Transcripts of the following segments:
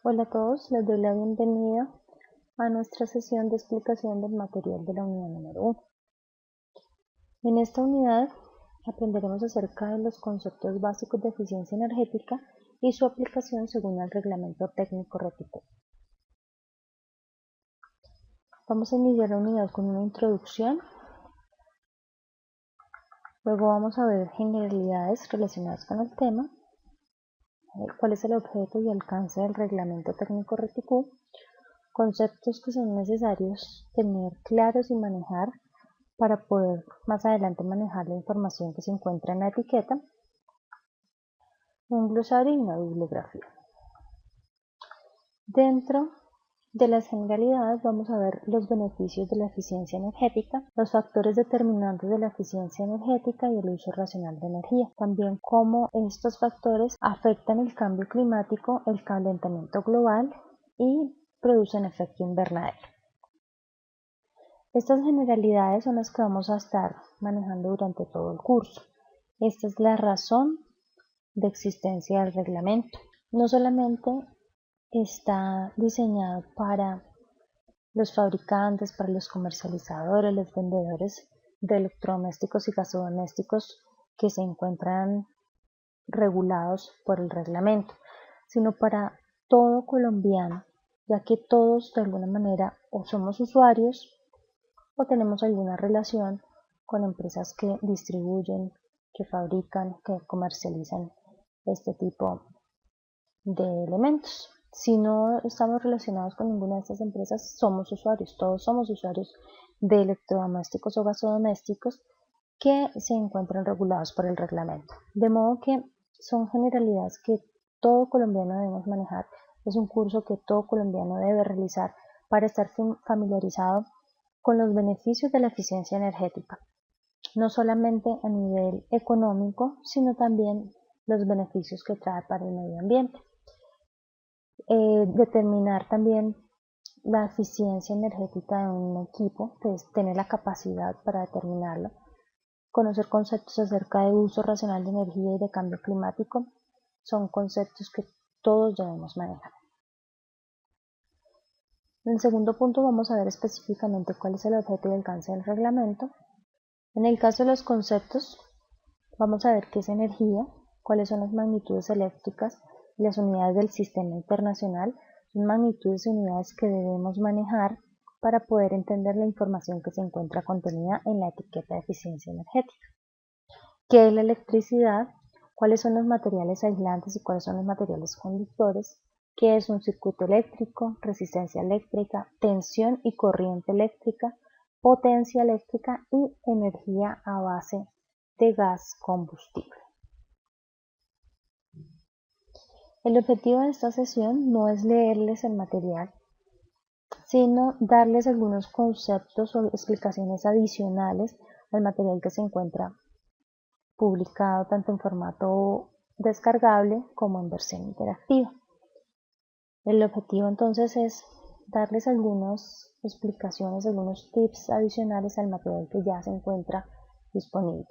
Hola a todos, les doy la bienvenida a nuestra sesión de explicación del material de la unidad número 1. En esta unidad aprenderemos acerca de los conceptos básicos de eficiencia energética y su aplicación según el reglamento técnico RETICO. Vamos a iniciar la unidad con una introducción, luego vamos a ver generalidades relacionadas con el tema, cuál es el objeto y alcance del reglamento técnico RETICO, conceptos que son necesarios tener claros y manejar para poder más adelante manejar la información que se encuentra en la etiqueta, un glosario y una bibliografía. Dentro de las generalidades vamos a ver los beneficios de la eficiencia energética, los factores determinantes de la eficiencia energética y el uso racional de energía, también cómo estos factores afectan el cambio climático, el calentamiento global y producen efecto invernadero. Estas generalidades son las que vamos a estar manejando durante todo el curso. Esta es la razón de existencia del reglamento. No solamente está diseñado para los fabricantes, para los comercializadores, los vendedores de electrodomésticos y gasodomésticos que se encuentran regulados por el reglamento, sino para todo colombiano, ya que todos de alguna manera o somos usuarios o tenemos alguna relación con empresas que distribuyen, que fabrican, que comercializan este tipo de elementos. Si no estamos relacionados con ninguna de estas empresas, somos usuarios, todos somos usuarios de electrodomésticos o gasodomésticos que se encuentran regulados por el reglamento. De modo que son generalidades que todo colombiano debemos manejar. Es un curso que todo colombiano debe realizar para estar familiarizado con los beneficios de la eficiencia energética, no solamente a nivel económico, sino también los beneficios que trae para el medio ambiente. Determinar también la eficiencia energética de un equipo, pues tener la capacidad para determinarlo, conocer conceptos acerca de uso racional de energía y de cambio climático, son conceptos que todos debemos manejar. En el segundo punto vamos a ver específicamente cuál es el objeto y alcance del reglamento. En el caso de los conceptos, vamos a ver qué es energía, cuáles son las magnitudes eléctricas y las unidades del sistema internacional, son magnitudes y unidades que debemos manejar para poder entender la información que se encuentra contenida en la etiqueta de eficiencia energética. ¿Qué es la electricidad? ¿Cuáles son los materiales aislantes y cuáles son los materiales conductores? ¿Qué es un circuito eléctrico? Resistencia eléctrica, tensión y corriente eléctrica, potencia eléctrica y energía a base de gas combustible. El objetivo de esta sesión no es leerles el material, sino darles algunos conceptos o explicaciones adicionales al material que se encuentra publicado tanto en formato descargable como en versión interactiva. El objetivo entonces es darles algunas explicaciones, algunos tips adicionales al material que ya se encuentra disponible.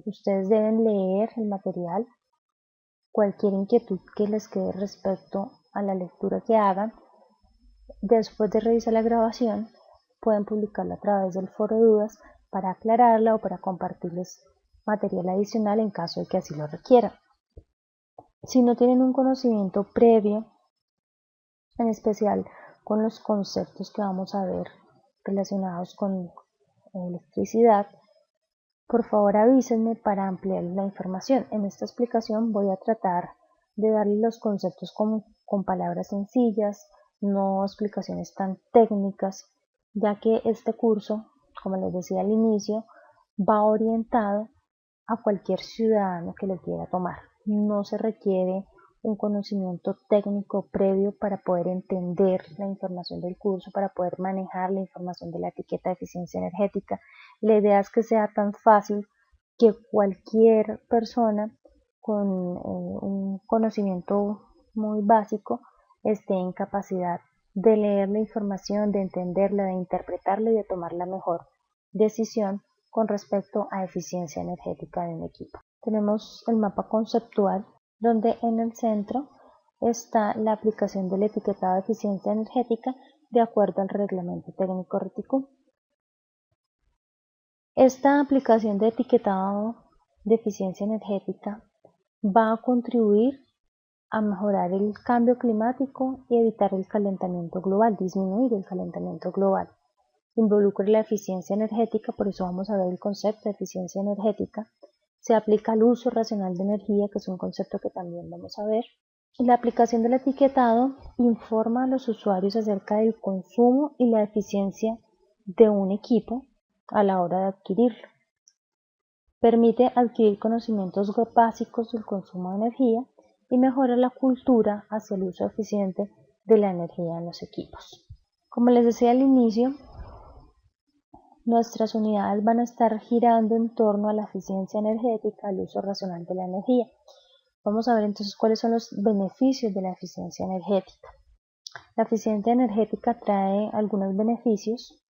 Ustedes deben leer el material. Cualquier inquietud que les quede respecto a la lectura que hagan, después de revisar la grabación, pueden publicarla a través del foro de dudas para aclararla o para compartirles material adicional en caso de que así lo requieran. Si no tienen un conocimiento previo, en especial con los conceptos que vamos a ver relacionados con electricidad, por favor avísenme para ampliar la información. En esta explicación voy a tratar de darles los conceptos con palabras sencillas, no explicaciones tan técnicas, ya que este curso, como les decía al inicio, va orientado a cualquier ciudadano que lo quiera tomar. No se requiere un conocimiento técnico previo para poder entender la información del curso, para poder manejar la información de la etiqueta de eficiencia energética. La idea es que sea tan fácil que cualquier persona con un conocimiento muy básico esté en capacidad de leer la información, de entenderla, de interpretarla y de tomar la mejor decisión con respecto a eficiencia energética de un equipo. Tenemos el mapa conceptual donde en el centro está la aplicación del etiquetado de eficiencia energética de acuerdo al reglamento técnico RETICUM. Esta aplicación de etiquetado de eficiencia energética va a contribuir a mejorar el cambio climático y evitar el calentamiento global, disminuir el calentamiento global. Involucra la eficiencia energética, por eso vamos a ver el concepto de eficiencia energética. Se aplica al uso racional de energía, que es un concepto que también vamos a ver. La aplicación del etiquetado informa a los usuarios acerca del consumo y la eficiencia de un equipo a la hora de adquirirlo. Permite adquirir conocimientos básicos del consumo de energía y mejora la cultura hacia el uso eficiente de la energía en los equipos. Como les decía al inicio, nuestras unidades van a estar girando en torno a la eficiencia energética, al uso racional de la energía. Vamos a ver entonces cuáles son los beneficios de la eficiencia energética. La eficiencia energética trae algunos beneficios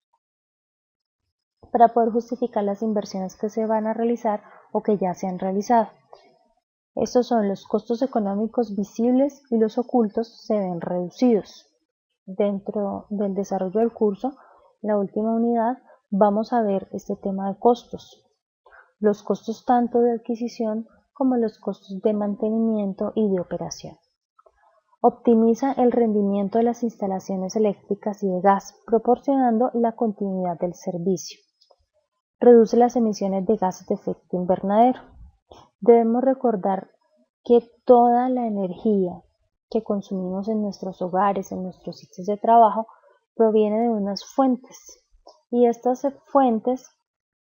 para poder justificar las inversiones que se van a realizar o que ya se han realizado. Estos son los costos económicos visibles y los ocultos se ven reducidos. Dentro del desarrollo del curso, la última unidad, vamos a ver este tema de costos. Los costos tanto de adquisición como los costos de mantenimiento y de operación. Optimiza el rendimiento de las instalaciones eléctricas y de gas, proporcionando la continuidad del servicio. Reduce las emisiones de gases de efecto invernadero. Debemos recordar que toda la energía que consumimos en nuestros hogares, en nuestros sitios de trabajo, proviene de unas fuentes. Y estas fuentes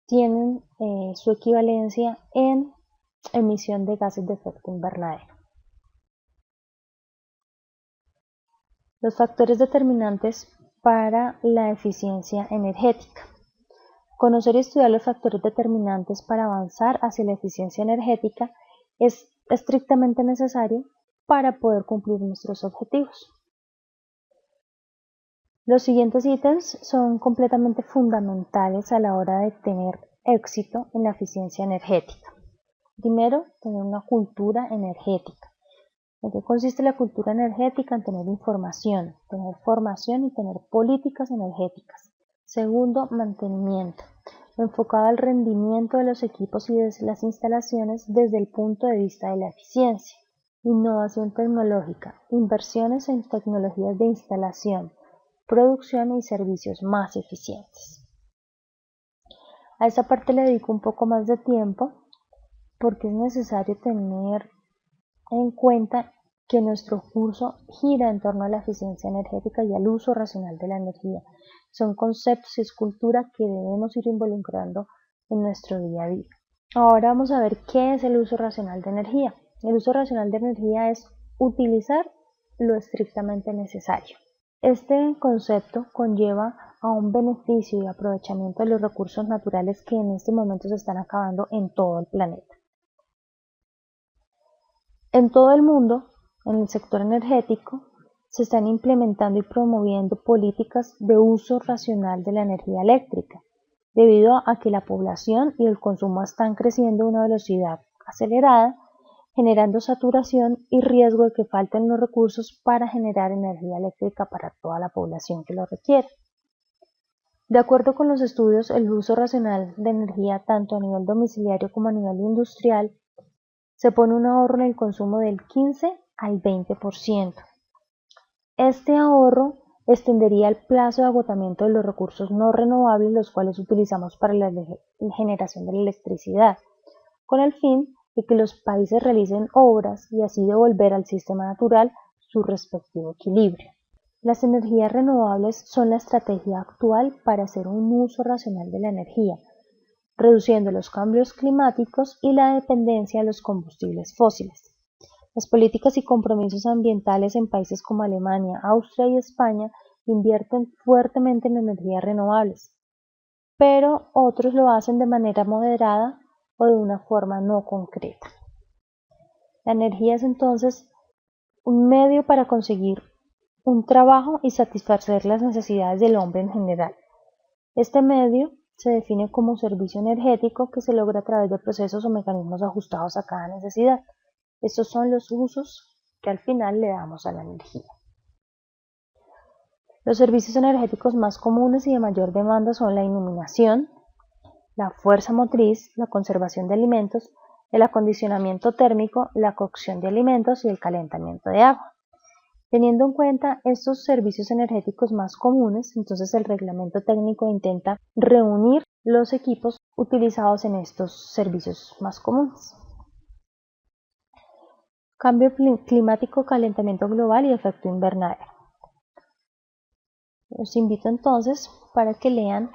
tienen su equivalencia en emisión de gases de efecto invernadero. Los factores determinantes para la eficiencia energética. Conocer y estudiar los factores determinantes para avanzar hacia la eficiencia energética es estrictamente necesario para poder cumplir nuestros objetivos. Los siguientes ítems son completamente fundamentales a la hora de tener éxito en la eficiencia energética. Primero, tener una cultura energética. ¿En qué consiste la cultura energética? En tener información, tener formación y tener políticas energéticas. Segundo, mantenimiento, enfocado al rendimiento de los equipos y de las instalaciones desde el punto de vista de la eficiencia. Innovación tecnológica, inversiones en tecnologías de instalación, producción y servicios más eficientes. A esta parte le dedico un poco más de tiempo porque es necesario tener en cuenta que nuestro curso gira en torno a la eficiencia energética y al uso racional de la energía. Son conceptos y es cultura que debemos ir involucrando en nuestro día a día. Ahora vamos a ver qué es el uso racional de energía. El uso racional de energía es utilizar lo estrictamente necesario. Este concepto conlleva a un beneficio y aprovechamiento de los recursos naturales que en este momento se están acabando en todo el planeta. En todo el mundo, en el sector energético, se están implementando y promoviendo políticas de uso racional de la energía eléctrica, debido a que la población y el consumo están creciendo a una velocidad acelerada, generando saturación y riesgo de que falten los recursos para generar energía eléctrica para toda la población que lo requiere. De acuerdo con los estudios, el uso racional de energía tanto a nivel domiciliario como a nivel industrial se pone un ahorro en el consumo del 15 al 20%. Este ahorro extendería el plazo de agotamiento de los recursos no renovables, los cuales utilizamos para la generación de la electricidad, con el fin de que los países realicen obras y así devolver al sistema natural su respectivo equilibrio. Las energías renovables son la estrategia actual para hacer un uso racional de la energía, reduciendo los cambios climáticos y la dependencia de los combustibles fósiles. Las políticas y compromisos ambientales en países como Alemania, Austria y España invierten fuertemente en energías renovables, pero otros lo hacen de manera moderada o de una forma no concreta. La energía es entonces un medio para conseguir un trabajo y satisfacer las necesidades del hombre en general. Este medio se define como servicio energético que se logra a través de procesos o mecanismos ajustados a cada necesidad. Estos son los usos que al final le damos a la energía. Los servicios energéticos más comunes y de mayor demanda son la iluminación, la fuerza motriz, la conservación de alimentos, el acondicionamiento térmico, la cocción de alimentos y el calentamiento de agua. Teniendo en cuenta estos servicios energéticos más comunes, entonces el reglamento técnico intenta reunir los equipos utilizados en estos servicios más comunes. Cambio climático, calentamiento global y efecto invernadero. Los invito entonces para que lean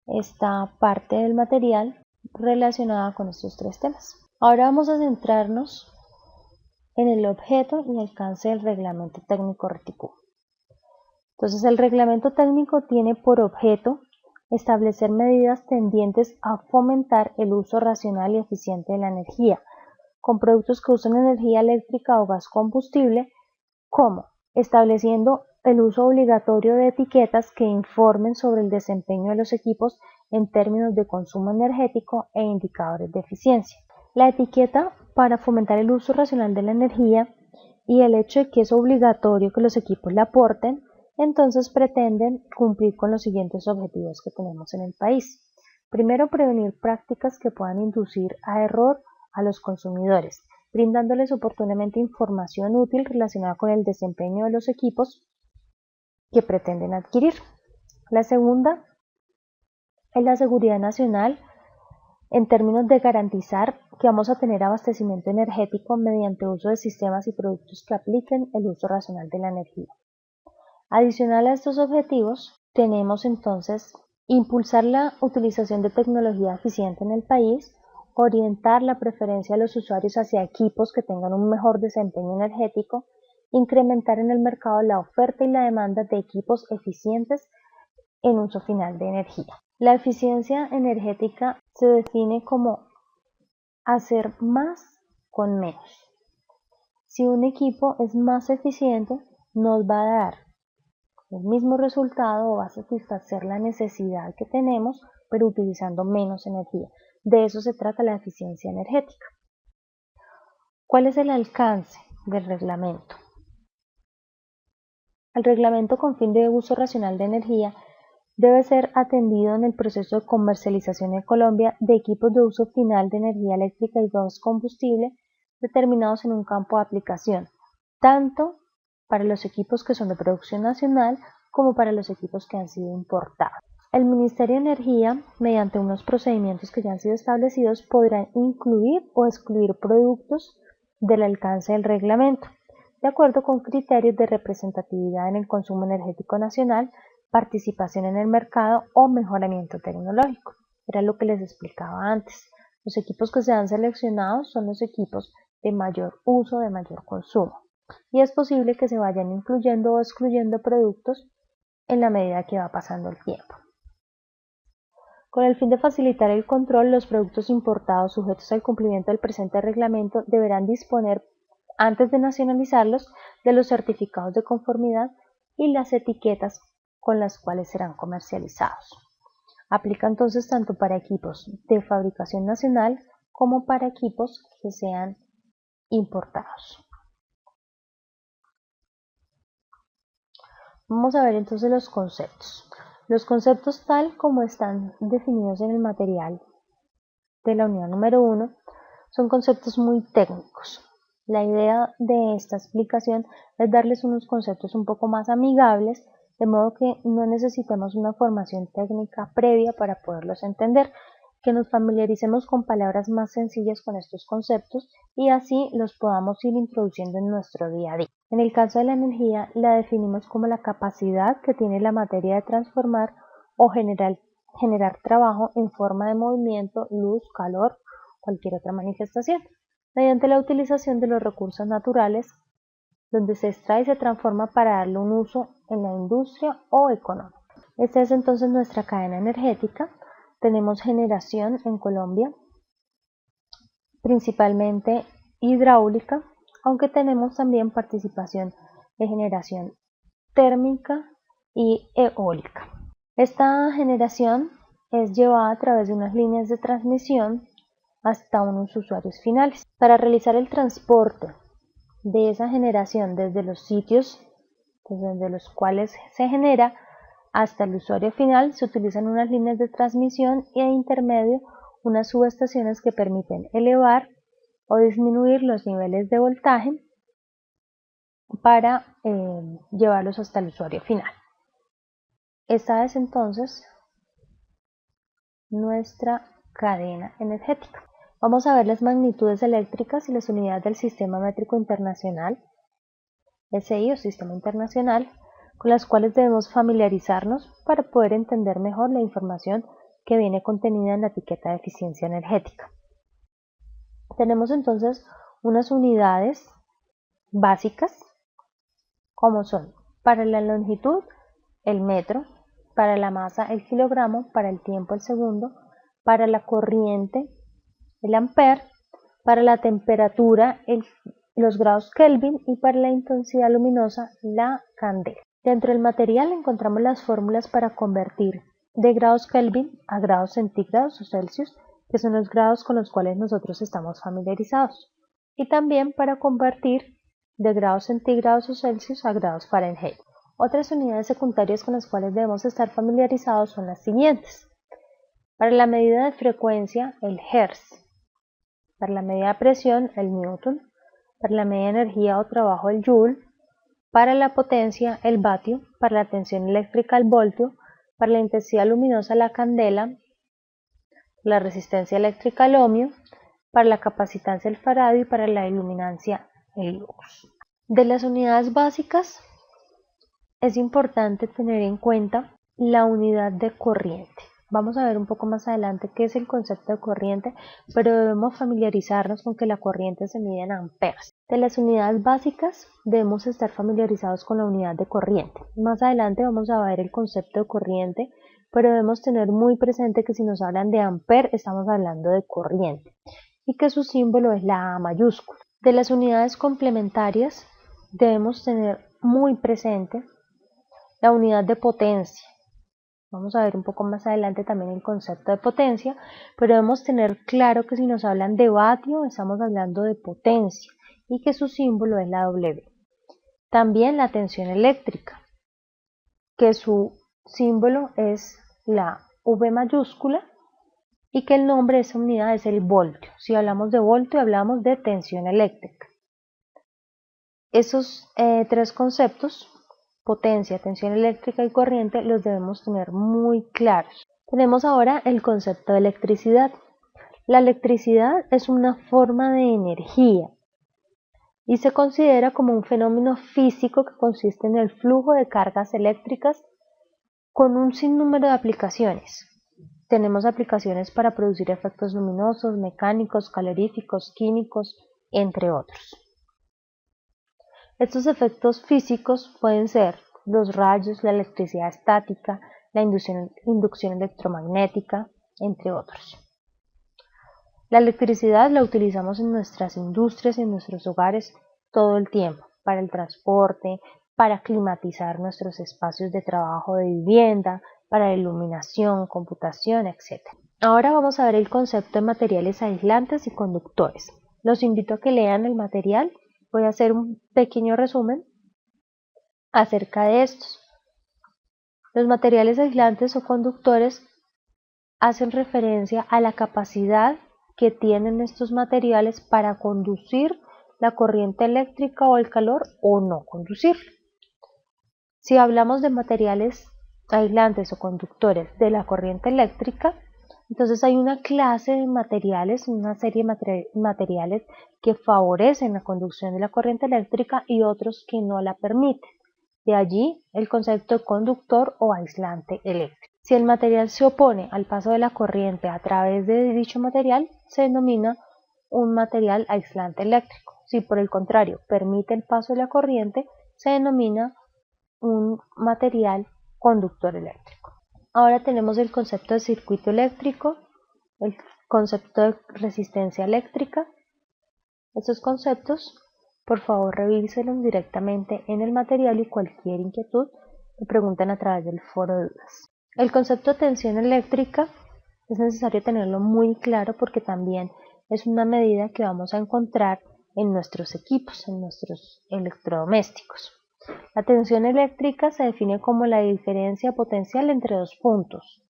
esta parte del material relacionada con estos tres temas. Ahora vamos a centrarnos en el objeto y alcance del reglamento técnico RETICUM. Entonces, el reglamento técnico tiene por objeto establecer medidas tendientes a fomentar el uso racional y eficiente de la energía, con productos que usan energía eléctrica o gas combustible, como estableciendo el uso obligatorio de etiquetas que informen sobre el desempeño de los equipos en términos de consumo energético e indicadores de eficiencia. La etiqueta para fomentar el uso racional de la energía y el hecho de que es obligatorio que los equipos la aporten, entonces pretenden cumplir con los siguientes objetivos que tenemos en el país. Primero, prevenir prácticas que puedan inducir a error a los consumidores, brindándoles oportunamente información útil relacionada con el desempeño de los equipos que pretenden adquirir. La segunda es la seguridad nacional, en términos de garantizar que vamos a tener abastecimiento energético mediante uso de sistemas y productos que apliquen el uso racional de la energía. Adicional a estos objetivos, tenemos entonces impulsar la utilización de tecnología eficiente en el país, orientar la preferencia de los usuarios hacia equipos que tengan un mejor desempeño energético, incrementar en el mercado la oferta y la demanda de equipos eficientes en uso final de energía. La eficiencia energética se define como hacer más con menos. Si un equipo es más eficiente, nos va a dar el mismo resultado o va a satisfacer la necesidad que tenemos, pero utilizando menos energía. De eso se trata la eficiencia energética. ¿Cuál es el alcance del reglamento? El reglamento con fin de uso racional de energía debe ser atendido en el proceso de comercialización en Colombia de equipos de uso final de energía eléctrica y gas combustible determinados en un campo de aplicación, tanto para los equipos que son de producción nacional como para los equipos que han sido importados. El Ministerio de Energía, mediante unos procedimientos que ya han sido establecidos, podrá incluir o excluir productos del alcance del reglamento, de acuerdo con criterios de representatividad en el consumo energético nacional, participación en el mercado o mejoramiento tecnológico. Era lo que les explicaba antes. Los equipos que se han seleccionado son los equipos de mayor uso, de mayor consumo. Y es posible que se vayan incluyendo o excluyendo productos en la medida que va pasando el tiempo. Con el fin de facilitar el control, los productos importados sujetos al cumplimiento del presente reglamento deberán disponer, antes de nacionalizarlos, de los certificados de conformidad y las etiquetas con las cuales serán comercializados. Aplica entonces tanto para equipos de fabricación nacional como para equipos que sean importados. Vamos a ver entonces los conceptos. Los conceptos tal como están definidos en el material de la unidad número 1 son conceptos muy técnicos. La idea de esta explicación es darles unos conceptos un poco más amigables, de modo que no necesitemos una formación técnica previa para poderlos entender, que nos familiaricemos con palabras más sencillas con estos conceptos y así los podamos ir introduciendo en nuestro día a día. En el caso de la energía, la definimos como la capacidad que tiene la materia de transformar o generar trabajo en forma de movimiento, luz, calor, cualquier otra manifestación, mediante la utilización de los recursos naturales, donde se extrae y se transforma para darle un uso en la industria o económica. Esta es entonces nuestra cadena energética. Tenemos generación en Colombia, principalmente hidráulica, aunque tenemos también participación de generación térmica y eólica. Esta generación es llevada a través de unas líneas de transmisión hasta unos usuarios finales. Para realizar el transporte de esa generación desde los sitios desde los cuales se genera hasta el usuario final se utilizan unas líneas de transmisión y en intermedio unas subestaciones que permiten elevar o disminuir los niveles de voltaje para llevarlos hasta el usuario final. Esta es entonces nuestra cadena energética. Vamos a ver las magnitudes eléctricas y las unidades del Sistema Métrico Internacional, SI o Sistema Internacional, con las cuales debemos familiarizarnos para poder entender mejor la información que viene contenida en la etiqueta de eficiencia energética. Tenemos entonces unas unidades básicas, como son para la longitud el metro, para la masa el kilogramo, para el tiempo el segundo, para la corriente el ampere, para la temperatura los grados Kelvin y para la intensidad luminosa la candela. Dentro del material encontramos las fórmulas para convertir de grados Kelvin a grados centígrados o Celsius, que son los grados con los cuales nosotros estamos familiarizados, y también para convertir de grados centígrados o Celsius a grados Fahrenheit. Otras unidades secundarias con las cuales debemos estar familiarizados son las siguientes. Para la medida de frecuencia, el Hertz. Para la medida de presión, el Newton. Para la medida de energía o trabajo, el Joule. Para la potencia, el vatio. Para la tensión eléctrica, el voltio. Para la intensidad luminosa, la candela. La resistencia eléctrica, el ohmio. Para la capacitancia, el faradio. Y para la iluminancia, el lux. De las unidades básicas, es importante tener en cuenta la unidad de corriente. Vamos a ver un poco más adelante qué es el concepto de corriente, pero debemos familiarizarnos con que la corriente se mide en amperes. De las unidades básicas debemos estar familiarizados con la unidad de corriente. Más adelante vamos a ver el concepto de corriente, pero debemos tener muy presente que si nos hablan de amper estamos hablando de corriente y que su símbolo es la A mayúscula. De las unidades complementarias debemos tener muy presente la unidad de potencia. Vamos a ver un poco más adelante también el concepto de potencia, pero debemos tener claro que si nos hablan de vatio estamos hablando de potencia y que su símbolo es la W. También la tensión eléctrica, que su símbolo es la V mayúscula y que el nombre de esa unidad es el voltio. Si hablamos de voltio hablamos de tensión eléctrica. Esos tres conceptos, potencia, tensión eléctrica y corriente, los debemos tener muy claros. Tenemos ahora el concepto de electricidad. La electricidad es una forma de energía y se considera como un fenómeno físico que consiste en el flujo de cargas eléctricas con un sinnúmero de aplicaciones. Tenemos aplicaciones para producir efectos luminosos, mecánicos, caloríficos, químicos, entre otros. Estos efectos físicos pueden ser los rayos, la electricidad estática, la inducción electromagnética, entre otros. La electricidad la utilizamos en nuestras industrias y en nuestros hogares todo el tiempo, para el transporte, para climatizar nuestros espacios de trabajo, de vivienda, para la iluminación, computación, etc. Ahora vamos a ver el concepto de materiales aislantes y conductores. Los invito a que lean el material. Voy a hacer un pequeño resumen acerca de estos. Los materiales aislantes o conductores hacen referencia a la capacidad que tienen estos materiales para conducir la corriente eléctrica o el calor o no conducirlo. Si hablamos de materiales aislantes o conductores de la corriente eléctrica, entonces hay una clase de materiales, una serie de materiales que favorecen la conducción de la corriente eléctrica y otros que no la permiten. De allí el concepto de conductor o aislante eléctrico. Si el material se opone al paso de la corriente a través de dicho material, se denomina un material aislante eléctrico. Si por el contrario permite el paso de la corriente, se denomina un material conductor eléctrico. Ahora tenemos el concepto de circuito eléctrico, el concepto de resistencia eléctrica. Estos conceptos, por favor, revíselos directamente en el material y cualquier inquietud me pregunten a través del foro de dudas. El concepto de tensión eléctrica es necesario tenerlo muy claro porque también es una medida que vamos a encontrar en nuestros equipos, en nuestros electrodomésticos. La tensión eléctrica se define como la diferencia potencial entre dos puntos,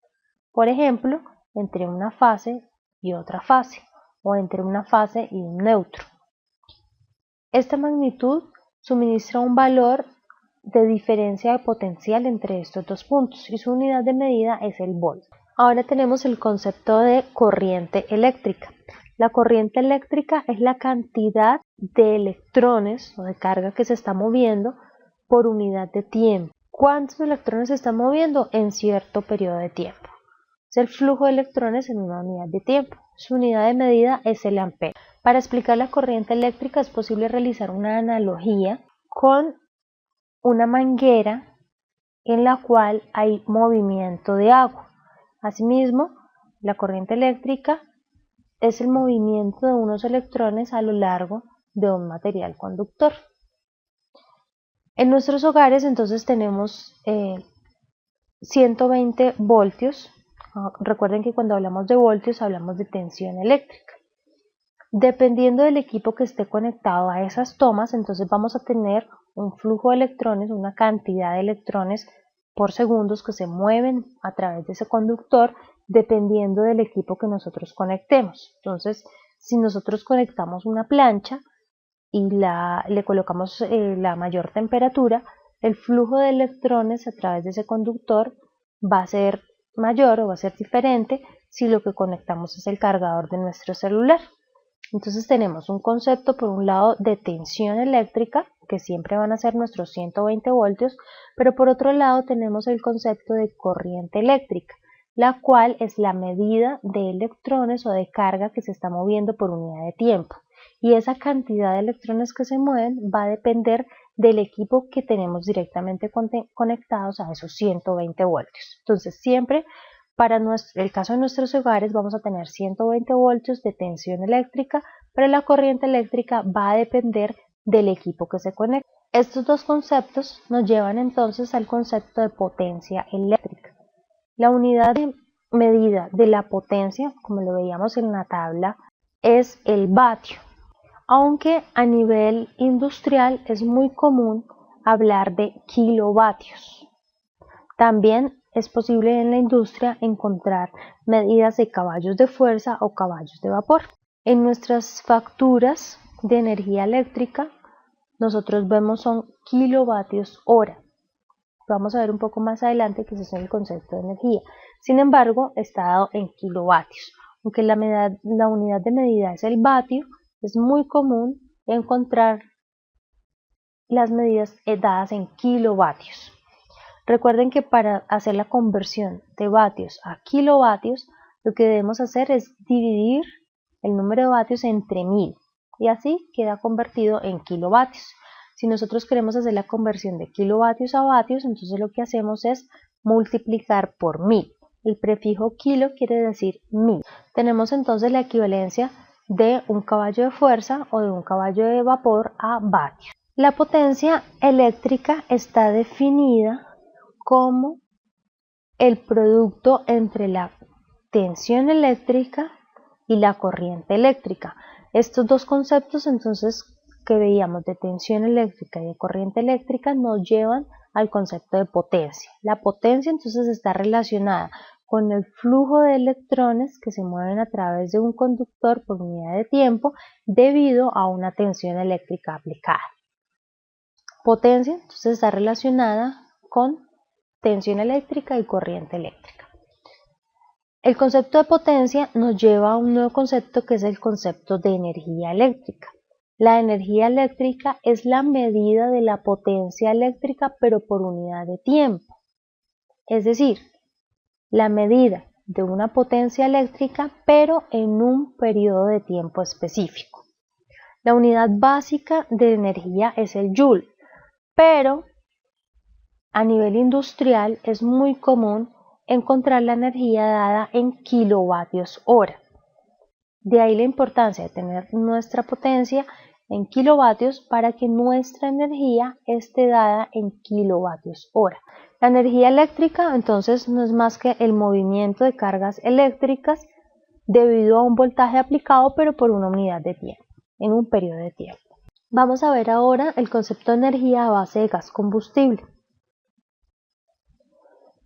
por ejemplo, entre una fase y otra fase, o entre una fase y un neutro. Esta magnitud suministra un valor de diferencia de potencial entre estos dos puntos y su unidad de medida es el volt. Ahora tenemos el concepto de corriente eléctrica. La corriente eléctrica es la cantidad de electrones o de carga que se está moviendo por unidad de tiempo. ¿Cuántos electrones se están moviendo en cierto periodo de tiempo? Es el flujo de electrones en una unidad de tiempo. Su unidad de medida es el ampere. Para explicar la corriente eléctrica es posible realizar una analogía con una manguera en la cual hay movimiento de agua. Asimismo, la corriente eléctrica es el movimiento de unos electrones a lo largo de un material conductor. En nuestros hogares entonces tenemos 120 voltios. Recuerden que cuando hablamos de voltios hablamos de tensión eléctrica. Dependiendo del equipo que esté conectado a esas tomas, entonces vamos a tener un flujo de electrones, una cantidad de electrones por segundos que se mueven a través de ese conductor dependiendo del equipo que nosotros conectemos. Entonces, si nosotros conectamos una plancha y le colocamos la mayor temperatura, el flujo de electrones a través de ese conductor va a ser mayor o va a ser diferente si lo que conectamos es el cargador de nuestro celular. Entonces tenemos un concepto por un lado de tensión eléctrica, que siempre van a ser nuestros 120 voltios, pero por otro lado tenemos el concepto de corriente eléctrica, la cual es la medida de electrones o de carga que se está moviendo por unidad de tiempo. Y esa cantidad de electrones que se mueven va a depender del equipo que tenemos directamente conectados a esos 120 voltios. Entonces siempre para el caso de nuestros hogares vamos a tener 120 voltios de tensión eléctrica, pero la corriente eléctrica va a depender del equipo que se conecte. Estos dos conceptos nos llevan entonces al concepto de potencia eléctrica. La unidad de medida de la potencia, como lo veíamos en la tabla, es el vatio, aunque a nivel industrial es muy común hablar de kilovatios. También es posible en la industria encontrar medidas de caballos de fuerza o caballos de vapor. En nuestras facturas de energía eléctrica, nosotros vemos son kilovatios hora. Vamos a ver un poco más adelante que ese es el concepto de energía. Sin embargo, está dado en kilovatios. Aunque la unidad de medida es el vatio, es muy común encontrar las medidas dadas en kilovatios. Recuerden que para hacer la conversión de vatios a kilovatios, lo que debemos hacer es dividir el número de vatios entre 1000 y así queda convertido en kilovatios. Si nosotros queremos hacer la conversión de kilovatios a vatios, entonces lo que hacemos es multiplicar por 1000. El prefijo kilo quiere decir 1000. Tenemos entonces la equivalencia de un caballo de fuerza o de un caballo de vapor a vatios. La potencia eléctrica está definida como el producto entre la tensión eléctrica y la corriente eléctrica. Estos dos conceptos entonces que veíamos de tensión eléctrica y de corriente eléctrica nos llevan al concepto de potencia. La potencia entonces está relacionada con el flujo de electrones que se mueven a través de un conductor por unidad de tiempo debido a una tensión eléctrica aplicada. Potencia entonces está relacionada con tensión eléctrica y corriente eléctrica. El concepto de potencia nos lleva a un nuevo concepto que es el concepto de energía eléctrica. La energía eléctrica es la medida de la potencia eléctrica pero por unidad de tiempo. Es decir, la medida de una potencia eléctrica pero en un periodo de tiempo específico. La unidad básica de energía es el joule, pero a nivel industrial es muy común encontrar la energía dada en kilovatios hora. De ahí la importancia de tener nuestra potencia en kilovatios para que nuestra energía esté dada en kilovatios hora. La energía eléctrica entonces no es más que el movimiento de cargas eléctricas debido a un voltaje aplicado pero por una unidad de tiempo. en un periodo de tiempo. Vamos a ver ahora el concepto de energía a base de gas combustible.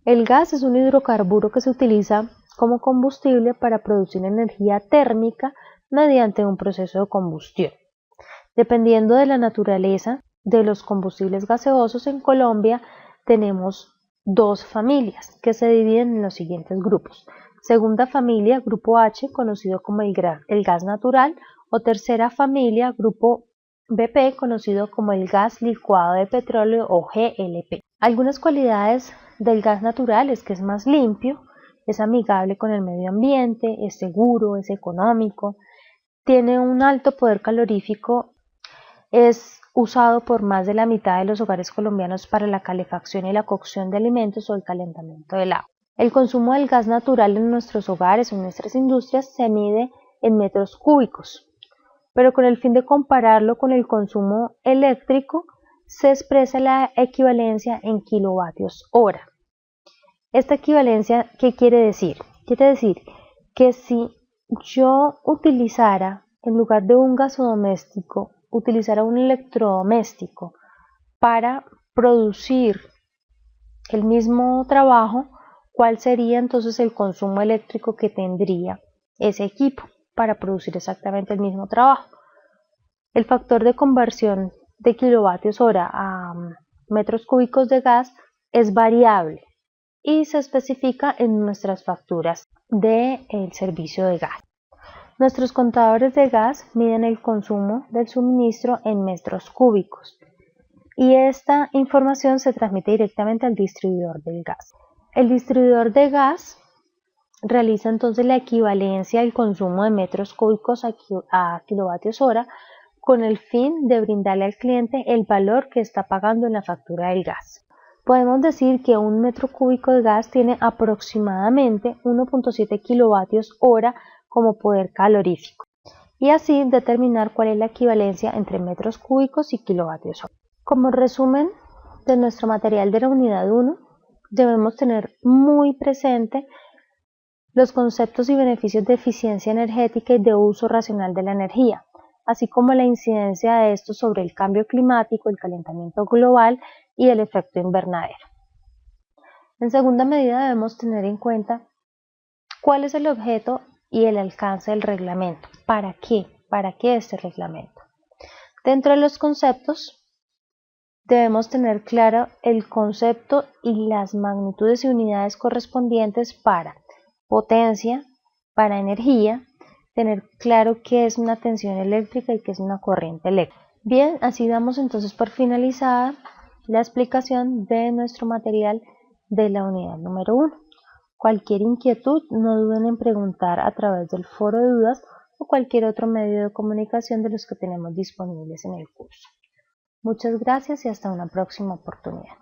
El gas es un hidrocarburo que se utiliza como combustible para producir energía térmica mediante un proceso de combustión. Dependiendo de la naturaleza de los combustibles gaseosos, en Colombia tenemos dos familias que se dividen en los siguientes grupos. Segunda familia, grupo H, conocido como el gas natural, o tercera familia, grupo BP, conocido como el gas licuado de petróleo o GLP. Algunas cualidades del gas natural es que es más limpio, es amigable con el medio ambiente, es seguro, es económico, tiene un alto poder calorífico, es usado por más de la mitad de los hogares colombianos para la calefacción y la cocción de alimentos o el calentamiento del agua. El consumo del gas natural en nuestros hogares o en nuestras industrias se mide en metros cúbicos, pero con el fin de compararlo con el consumo eléctrico se expresa la equivalencia en kilovatios hora. Esta equivalencia, ¿qué quiere decir? Quiere decir que si yo utilizara, en lugar de un gasodoméstico, utilizara un electrodoméstico para producir el mismo trabajo, ¿cuál sería entonces el consumo eléctrico que tendría ese equipo para producir exactamente el mismo trabajo? El factor de conversión de kilovatios hora a metros cúbicos de gas es variable y se especifica en nuestras facturas del servicio de gas. Nuestros contadores de gas miden el consumo del suministro en metros cúbicos y esta información se transmite directamente al distribuidor del gas. El distribuidor de gas realiza entonces la equivalencia del consumo de metros cúbicos a kilovatios hora con el fin de brindarle al cliente el valor que está pagando en la factura del gas. Podemos decir que un metro cúbico de gas tiene aproximadamente 1.7 kilovatios hora como poder calorífico y así determinar cuál es la equivalencia entre metros cúbicos y kilovatios hora. Como resumen de nuestro material de la unidad 1, debemos tener muy presente los conceptos y beneficios de eficiencia energética y de uso racional de la energía, así como la incidencia de esto sobre el cambio climático, el calentamiento global y el efecto invernadero. En segunda medida, debemos tener en cuenta cuál es el objeto y el alcance del reglamento. ¿Para qué? ¿Para qué este reglamento? Dentro de los conceptos, debemos tener claro el concepto y las magnitudes y unidades correspondientes para potencia, para energía, tener claro qué es una tensión eléctrica y qué es una corriente eléctrica. Bien, así damos entonces por finalizada la explicación de nuestro material de la unidad número 1. Cualquier inquietud, no duden en preguntar a través del foro de dudas o cualquier otro medio de comunicación de los que tenemos disponibles en el curso. Muchas gracias y hasta una próxima oportunidad.